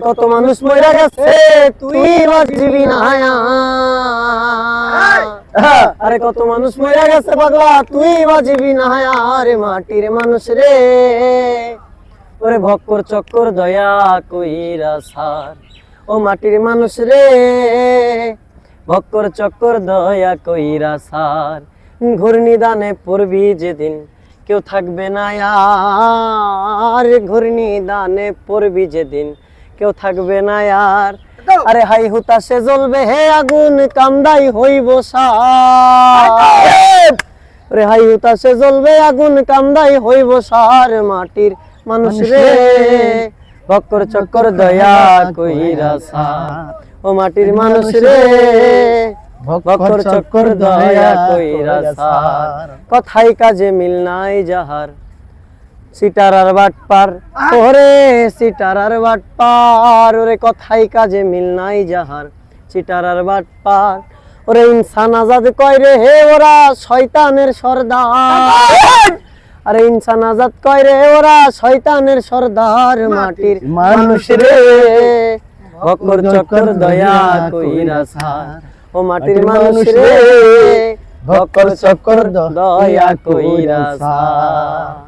কত মানুষ মইরা গেছে তুই বাঁচবি না আরে কত মানুষ মইরা গেছে পাগলা তুই বাঁচবি না আরে মাটির মানুষ রে ওরে ভক্কর চক্কর দয়া কইরা সার ও মাটির মানুষ রে ভক্কর চক্কর দয়া কইরা সার ঘূর্ণিদানে পড়বি যেদিন কেউ থাকবে না আর ঘূর্ণিদানে পড়বি যেদিন কেউ থাকবে না আর আরে হাই হুতাশে জ্বলবে হে আগুন কামদাই হইব সার রে হাই হুতাশে জ্বলবে আগুন কামদাই হইব সার মাটির মানুষ রে ভক্কর চক্কর দয়া কইরা সার ও মাটির মানুষ রে ভক্কর চক্কর দয়া কইরা সার কথাই কাজে মিল নাই যাহার সিটারার বাটপার ওরে সিটারার বাটপার ওরে কথাই কাজে মিল নাই যাহার সিটারার বাটপার ওরে ইনসান আজাদ কয় রে হে ওরা শয়তানের সর্দার আরে ইনসান আজাদ কয় রে ওরা শয়তানের সর্দার মাটির মানুষ রে ভক্কর চক্কর দয়া কইরা সার ও মাটির মানুষ রে ভক্কর চক্কর দয়া কইরা সার।